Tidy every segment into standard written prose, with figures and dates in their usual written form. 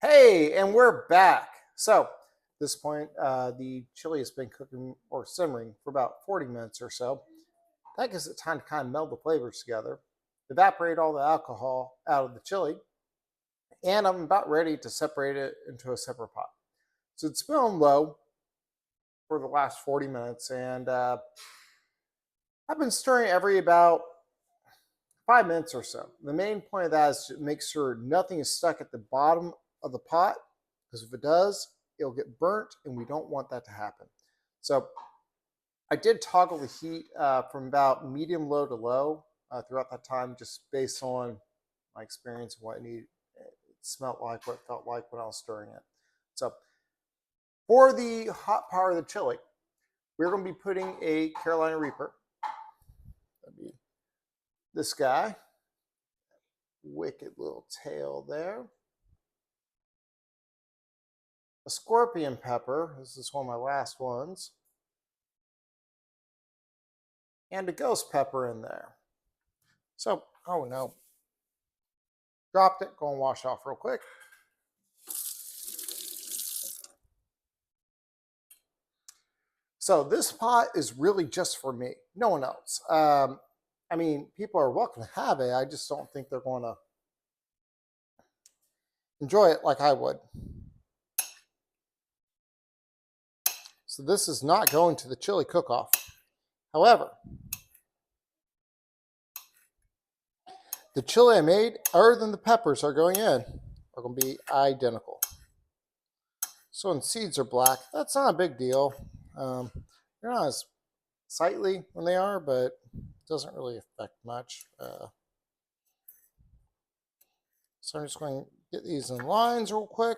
Hey, and we're back. So, at this point, the chili has been cooking or simmering for about 40 minutes or so. That gives it time to kind of meld the flavors together, evaporate all the alcohol out of the chili, and I'm about ready to separate it into a separate pot. So, it's been on low for the last 40 minutes, and I've been stirring every about 5 minutes or so. The main point of that is to make sure nothing is stuck at the bottom of the pot, because if it does, it'll get burnt, and we don't want that to happen. So I did toggle the heat from about medium low to low throughout that time, just based on my experience and what it smelled like, what it felt like when I was stirring it. So for the hot part of the chili, we're going to be putting a Carolina Reaper. That'd be this guy. Wicked little tail there. A scorpion pepper. This is one of my last ones. And a ghost pepper in there. So, oh no. Dropped it. Go and wash off real quick. So this pot is really just for me. No one else. I mean, people are welcome to have it. I just don't think they're going to enjoy it like I would. So this is not going to the chili cook-off. However, the chili I made, other than the peppers are going in, are going to be identical. So when seeds are black, that's not a big deal. They're not as sightly when they are, but it doesn't really affect much. So I'm just going to get these in lines real quick.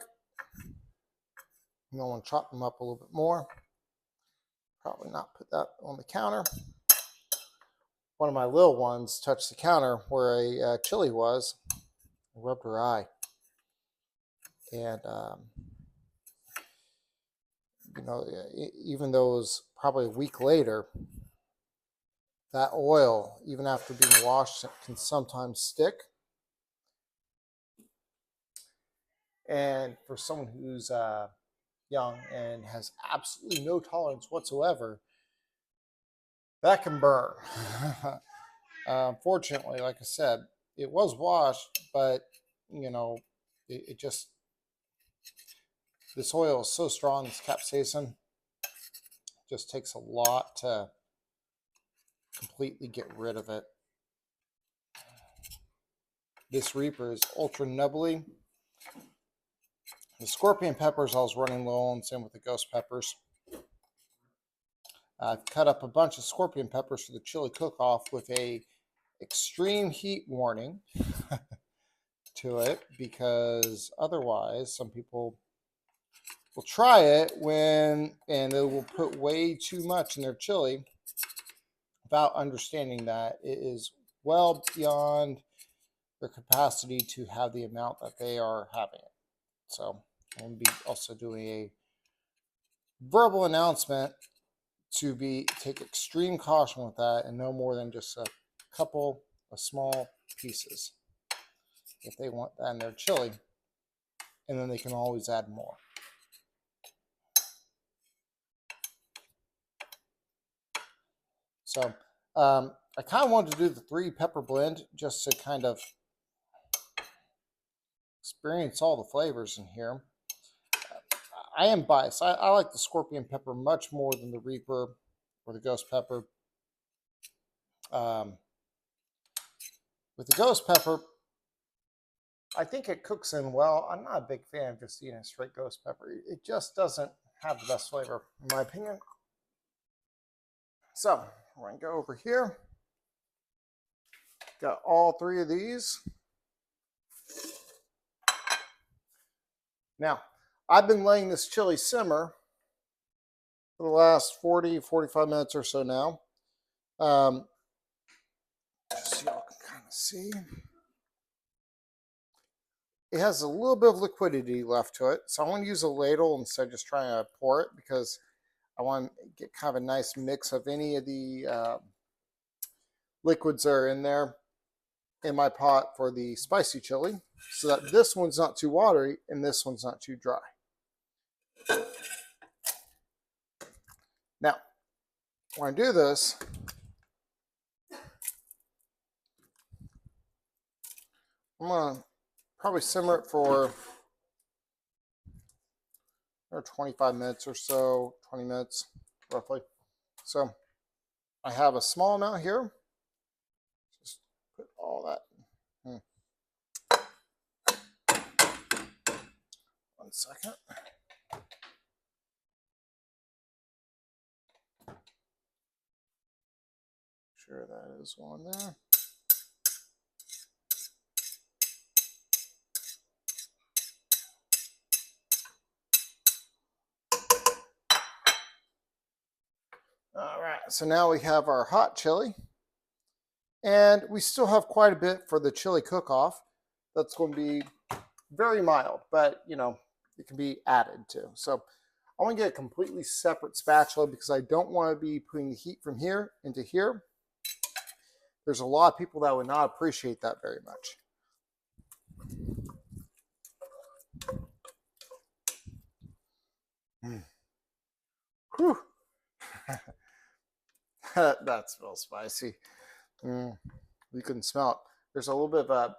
And I want to chop them up a little bit more. Probably not put that on the counter. One of my little ones touched the counter where a chili was, rubbed her eye. And, you know, even though it was probably a week later, that oil, even after being washed, can sometimes stick. And for someone who's young and has absolutely no tolerance whatsoever, that can burn. Fortunately, like I said, it was washed, but you know, it just, this oil is so strong, this capsaicin, just takes a lot to completely get rid of it. This Reaper is ultra nubbly. The scorpion peppers I was running low on, same with the ghost peppers. I've cut up a bunch of scorpion peppers for the chili cook-off with a extreme heat warning to it, because otherwise some people will try it and they will put way too much in their chili without understanding that it is well beyond their capacity to have the amount that they are having it. So I'm going to be also doing a verbal announcement to take extreme caution with that, and no more than just a couple of small pieces if they want that in their chili, and then they can always add more. So I kind of wanted to do the 3 pepper blend just to kind of experience all the flavors in here. I am biased. I like the scorpion pepper much more than the Reaper or the ghost pepper. With the ghost pepper, I think it cooks in well. I'm not a big fan of just eating a straight ghost pepper. It just doesn't have the best flavor, in my opinion. So we're going to go over here. Got all 3 of these. Now, I've been letting this chili simmer for the last 45 minutes or so now. Just so y'all can kind of see. It has a little bit of liquidity left to it, so I'm going to use a ladle instead of just trying to pour it, because I want to get kind of a nice mix of any of the liquids that are in there. in my pot for the spicy chili so that this one's not too watery and this one's not too dry. Now, when I do this, I'm going to probably simmer it for 25 minutes or so, 20 minutes roughly. So I have a small amount here. Just put all that. One second. Sure that is one there. All right, so now we have our hot chili, and we still have quite a bit for the chili cook-off. That's going to be very mild, but you know, it can be added to. So I want to get a completely separate spatula because I don't want to be putting the heat from here into here. There's a lot of people that would not appreciate that very much. Whew. That smells spicy. You can smell it. There's a little bit of a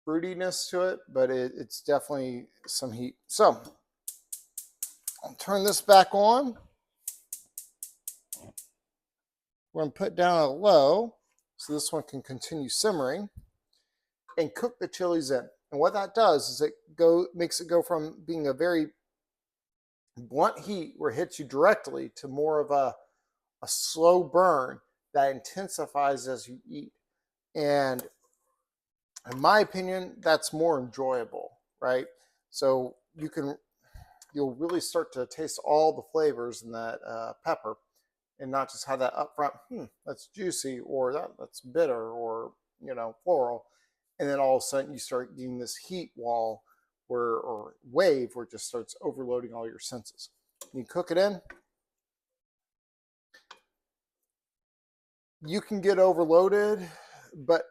fruitiness to it, but it's definitely some heat. So I'll turn this back on. We're going to put down a low so this one can continue simmering and cook the chilies in. And what that does is it makes it go from being a very blunt heat where it hits you directly to more of a slow burn that intensifies as you eat. And in my opinion, that's more enjoyable, right? So you'll really start to taste all the flavors in that pepper, and not just have that upfront, that's juicy, or that's bitter, or you know, floral, and then all of a sudden you start getting this heat wall or wave where it just starts overloading all your senses. You cook it in. You can get overloaded, but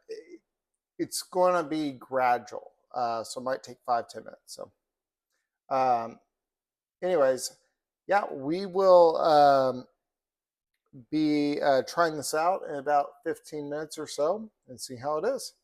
it's going to be gradual. So it might take 5-10 minutes. So anyways, yeah, we will be trying this out in about 15 minutes or so and see how it is.